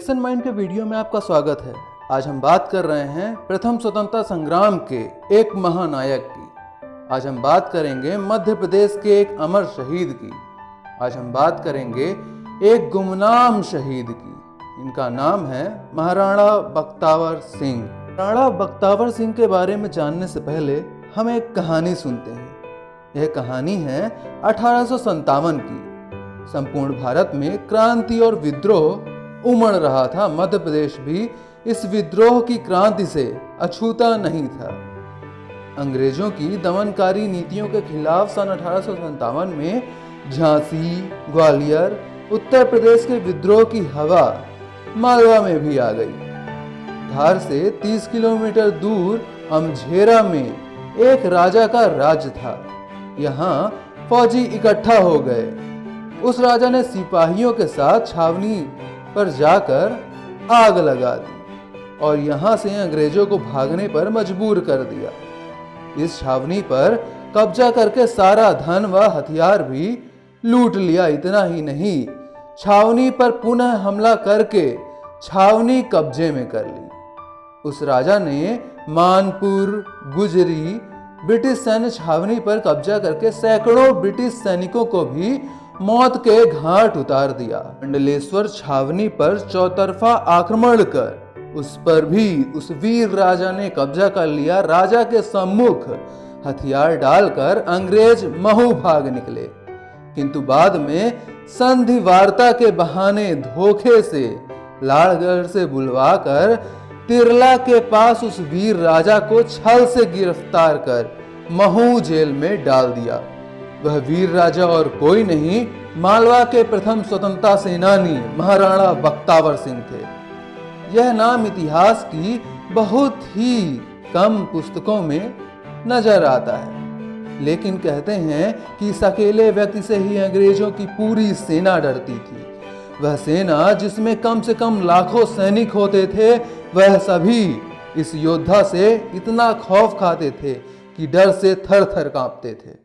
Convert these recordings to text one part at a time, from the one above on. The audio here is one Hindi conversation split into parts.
लिसन माइंड के वीडियो में आपका स्वागत है। आज हम बात कर रहे हैं प्रथम स्वतंत्रता संग्राम के एक महानायक की। आज हम बात करेंगे मध्य प्रदेश के एक अमर शहीद की। आज हम बात करेंगे एक गुमनाम शहीद की। इनका नाम है महाराणा बख्तावर सिंह। महाराणा बख्तावर सिंह के बारे में जानने से पहले हम एक कहानी सुनते हैं। यह कहानी है 1857 की। संपूर्ण भारत में क्रांति और विद्रोह उमड़ रहा था। मध्य प्रदेश भी इस विद्रोह की क्रांति से अछूता नहीं था। अंग्रेजों की दमनकारी नीतियों के खिलाफ सन 1857 में झांसी, ग्वालियर, उत्तर प्रदेश के विद्रोह की हवा मालवा में भी आ गई। धार से 30 किलोमीटर दूर अमझेरा में एक राजा का राज्य था। यहाँ फौजी इकट्ठा हो गए। उस राजा ने सिपाहियों के साथ छावनी पर जाकर आग लगा दी और यहाँ से अंग्रेजों को भागने पर मजबूर कर दिया। इस छावनी पर कब्जा करके सारा धन व हथियार भी लूट लिया। इतना ही नहीं, छावनी पर पुनः हमला करके छावनी कब्जे में कर ली। उस राजा ने मानपुर, गुजरी, ब्रिटिश सैन्य छावनी पर कब्जा करके सैकड़ों ब्रिटिश सैनिकों को भी मौत के घाट उतार दिया। मंडलेश्वर छावनी पर चौतरफा आक्रमण कर उस पर भी उस वीर राजा ने कब्जा कर लिया। राजा के सम्मुख हथियार डालकर अंग्रेज महू भाग निकले, किंतु बाद में संधि वार्ता के बहाने धोखे से लाड़गढ़ से बुलवाकर तिरला के पास उस वीर राजा को छल से गिरफ्तार कर महू जेल में डाल दिया। वह वीर राजा और कोई नहीं, मालवा के प्रथम स्वतंत्रता सेनानी महाराणा बख्तावर सिंह थे। यह नाम इतिहास की बहुत ही कम पुस्तकों में नजर आता है, लेकिन कहते हैं कि इस अकेले व्यक्ति से ही अंग्रेजों की पूरी सेना डरती थी। वह सेना जिसमें कम से कम लाखों सैनिक होते थे, वह सभी इस योद्धा से इतना खौफ खाते थे कि डर से थर थर कांपते थे।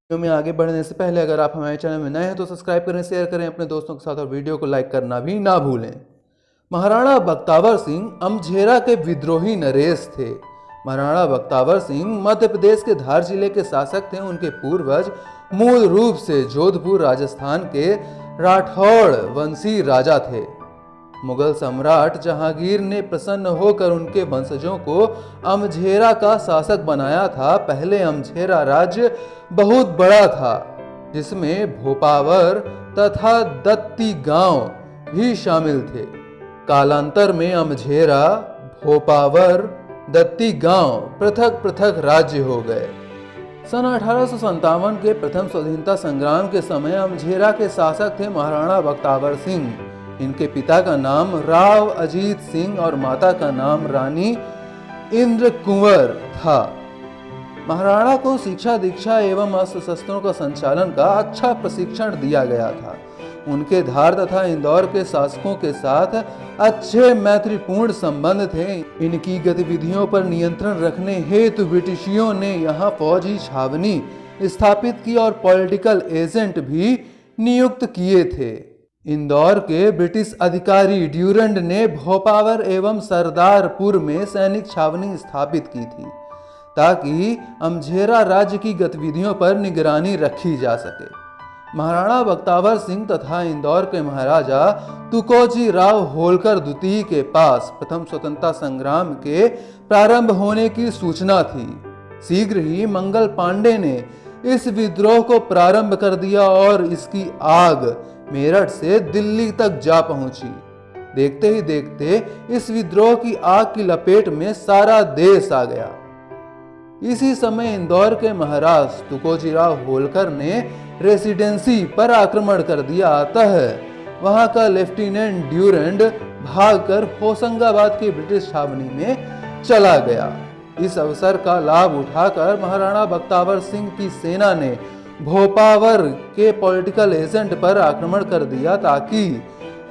वीडियो में आगे बढ़ने से पहले अगर आप हमारे चैनल में नए हैं तो सब्सक्राइब करें, शेयर करें अपने दोस्तों के साथ और वीडियो को लाइक करना भी ना भूलें। महाराणा बख्तावर सिंह अमझेरा के विद्रोही नरेश थे। महाराणा बख्तावर सिंह मध्य प्रदेश के धार जिले के शासक थे। उनके पूर्वज मूल रूप से जोधपुर राजस्थान के राठौड़ वंशी राजा थे। मुगल सम्राट जहांगीर ने प्रसन्न होकर उनके वंशजों को अमझेरा का शासक बनाया था। पहले अमझेरा राज्य बहुत बड़ा था, जिसमें भोपावर तथा दत्ती गांव भी शामिल थे। कालांतर में अमझेरा, भोपावर, दत्ती गांव पृथक पृथक राज्य हो गए। सन 1857 के प्रथम स्वतंत्रता संग्राम के समय अमझेरा के शासक थे महाराणा बख्तावर सिंह। इनके पिता का नाम राव अजीत सिंह और माता का नाम रानी इंद्र कुंवर था। महाराणा को शिक्षा, दीक्षा एवं अस्त्र शस्त्रों का संचालन का अच्छा प्रशिक्षण दिया गया था। उनके धार तथा इंदौर के शासकों के साथ अच्छे मैत्रीपूर्ण संबंध थे। इनकी गतिविधियों पर नियंत्रण रखने हेतु ब्रिटिशियों ने यहाँ फौजी छावनी स्थापित की और पॉलिटिकल एजेंट भी नियुक्त किए थे। इंदौर के ब्रिटिश अधिकारी ड्यूरंड ने भोपावर एवं सरदारपुर में सैनिक छावनी स्थापित की थी, ताकि अमझेरा राज्य की गतिविधियों पर निगरानी रखी जा सके। महाराणा बख्तावर सिंह तथा इंदौर के महाराजा तुकोजी राव होलकर द्वितीय के पास प्रथम स्वतंत्रता संग्राम के प्रारंभ होने की सूचना थी। शीघ्र ही मंगल पांडे ने इस विद्रोह को प्रारंभ कर दिया और इसकी आग मेरठ से दिल्ली तक जा पहुंची। देखते ही देखते इस विद्रोह की आग की लपेट में सारा देश आ गया। इसी समय इंदौर के महाराज तुकोजीराव होलकर ने रेसिडेंसी पर आक्रमण कर दिया। अतः वहां का लेफ्टिनेंट ड्यूरंड भागकर होशंगाबाद की ब्रिटिश छावनी में चला गया। इस अवसर का लाभ उठाकर महाराणा बख्तावर सिंह की सेना ने भोपावर के पॉलिटिकल एजेंट पर आक्रमण कर दिया, ताकि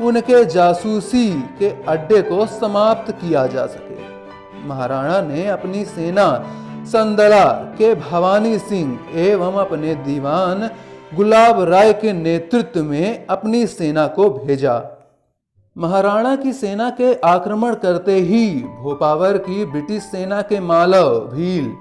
उनके जासूसी के अड्डे को समाप्त किया जा सके। महाराणा ने अपनी सेना संदला के भवानी सिंह एवं अपने दीवान गुलाब राय के नेतृत्व में अपनी सेना को भेजा। महाराणा की सेना के आक्रमण करते ही भोपावर की ब्रिटिश सेना के मालव भील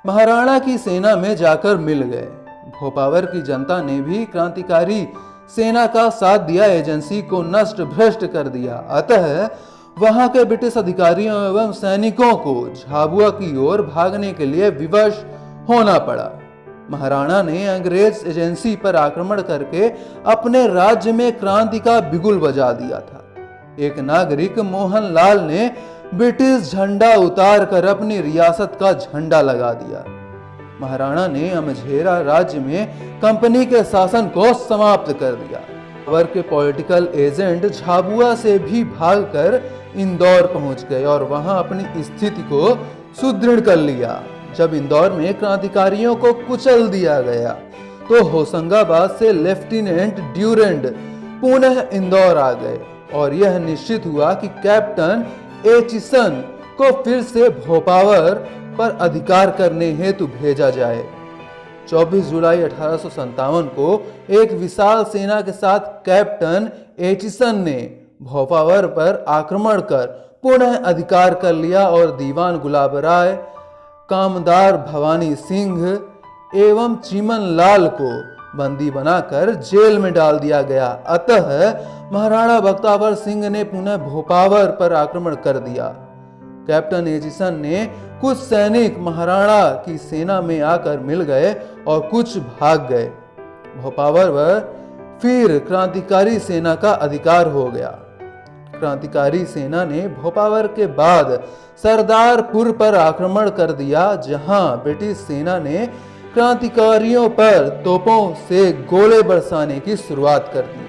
महाराणा की सेना में जाकर मिल गए। भोपावर की जनता ने भी क्रांतिकारी सेना का साथ दिया, एजेंसी को नष्ट भ्रष्ट कर दिया। अतः वहां के ब्रिटिश अधिकारियों एवं सैनिकों को झाबुआ की ओर भागने के लिए विवश होना पड़ा। महाराणा ने अंग्रेज एजेंसी पर आक्रमण करके अपने राज्य में क्रांति का बिगुल बजा दिया था। एक नागरिक मोहनलाल ने ब्रिटिश झंडा उतार कर अपनी रियासत का झंडा लगा दिया। महाराणा ने अमझेरा राज्य में कंपनी के शासन को समाप्त कर दिया। बाबर के पॉलिटिकल एजेंट झाबुआ से भी भागकर इंदौर पहुंच गए और वहां अपनी स्थिति को सुदृढ़ कर लिया। जब इंदौर में क्रांतिकारियों को कुचल दिया गया तो होशंगाबाद से लेफ्टिनेंट ड्यूरेंट पुनः इंदौर आ गए और यह निश्चित हुआ कि कैप्टन एचिसन को फिर से भोपावर पर अधिकार करने हेतु भेजा जाए। 24 जुलाई 1857 को एक विशाल सेना के साथ कैप्टन एचिसन ने भोपावर पर आक्रमण कर पुनः अधिकार कर लिया और दीवान गुलाब राय, कामदार भवानी सिंह एवं चिमन लाल को बंदी बनाकर जेल में डाल दिया गया। अतः महाराणा बख्तावर सिंह ने पुनः भोपावर पर आक्रमण कर दिया। कैप्टन एचिसन ने कुछ सैनिक महाराणा की सेना में आकर मिल गए और कुछ भाग गए। भोपावर पर फिर क्रांतिकारी सेना का अधिकार हो गया। क्रांतिकारी सेना ने भोपावर के बाद सरदारपुर पर आक्रमण कर दिया, जहां ब्रिटिश सेना ने क्रांतिकारियों पर तोपों से गोले बरसाने की शुरुआत कर दी।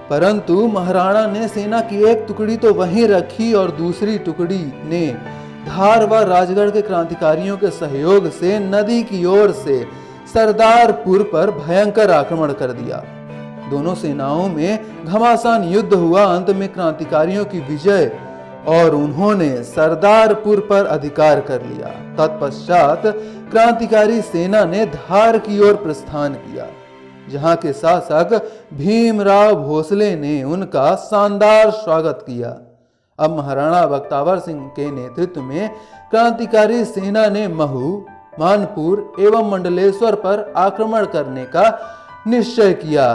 परंतु महाराणा ने सेना की एक टुकड़ी तो वहीं रखी और दूसरी टुकड़ी ने धार व राजगढ़ के क्रांतिकारियों के सहयोग से नदी की ओर से सरदारपुर पर भयंकर आक्रमण कर दिया। दोनों सेनाओं में घमासान युद्ध हुआ। अंत में क्रांतिकारियों की विजय और उन्होंने सरदारपुर पर अधिकार कर लिया। तत्पश्चात क्रांतिकारी सेना ने धार की ओर प्रस्थान किया, जहां के शासक भीमराव भोसले ने उनका शानदार स्वागत किया। अब महाराणा बख्तावर सिंह के नेतृत्व में क्रांतिकारी सेना ने महू, मानपुर एवं मंडलेश्वर पर आक्रमण करने का निश्चय किया।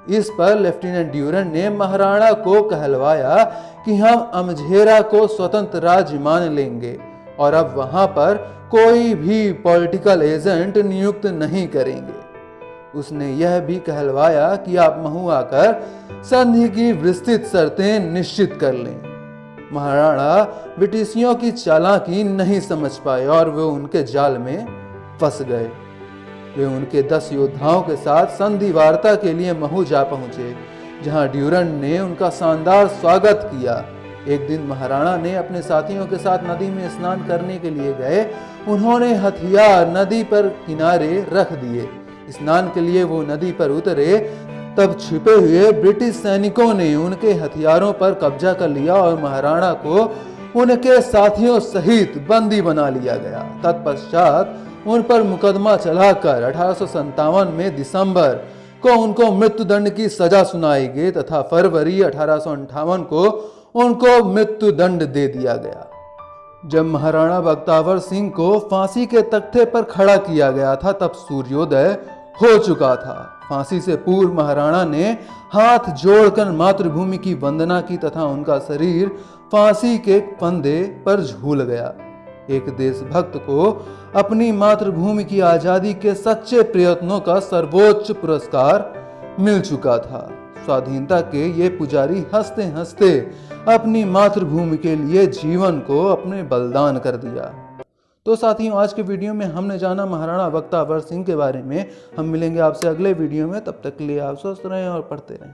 इस पर लेफ्टिनेंट ड्यूरेंट ने महाराणा को कहलवाया कि हम अमझेरा को स्वतंत्र राज्य मान लेंगे और अब वहां पर कोई भी पॉलिटिकल एजेंट नियुक्त नहीं करेंगे। उसने यह भी कहलवाया कि आप महू आकर संधि की विस्तृत शर्तें निश्चित कर लें। महाराणा ब्रिटिशियों की चालाकी नहीं समझ पाए और वे उनके जाल में फंस गए। वे उनके 10 योद्धाओं के साथ संधि वार्ता के लिए महू जा पहुंचे, जहां ड्यूरेंट ने उनका शानदार स्वागत किया। एक दिन महाराणा ने अपने साथियों के साथ नदी में स्नान करने के लिए गए। उन्होंने हथियार नदी पर किनारे रख दिए। स्नान के लिए वो नदी पर उतरे, तब छिपे हुए ब्रिटिश सैनिकों ने उनके हथियारों पर कब्जा कर लिया और महाराणा को उनके साथियों सहित बंदी बना लिया गया। तत्पश्चात उन पर मुकदमा चलाकर 1857 में दिसंबर को उनको मृत्युदंड की सजा सुनाई गई तथा फरवरी 1858 को उनको मृत्युदंड दे दिया गया। जब महाराणा बख्तावर सिंह को फांसी के तख्ते पर खड़ा किया गया था, तब सूर्योदय हो चुका था। फांसी से पूर्व महाराणा ने हाथ जोड़कर मातृभूमि की वंदना की तथा उनका शरीर फांसी के फंदे पर झूल गया। एक देशभक्त को अपनी मातृभूमि की आजादी के सच्चे प्रयत्नों का सर्वोच्च पुरस्कार मिल चुका था। स्वाधीनता के ये पुजारी हंसते हंसते अपनी मातृभूमि के लिए जीवन को अपने बलिदान कर दिया। तो साथियों, आज के वीडियो में हमने जाना महाराणा बख्तावर सिंह के बारे में। हम मिलेंगे आपसे अगले वीडियो में। तब तक के लिए आप स्वस्थ रहें और पढ़ते रहें।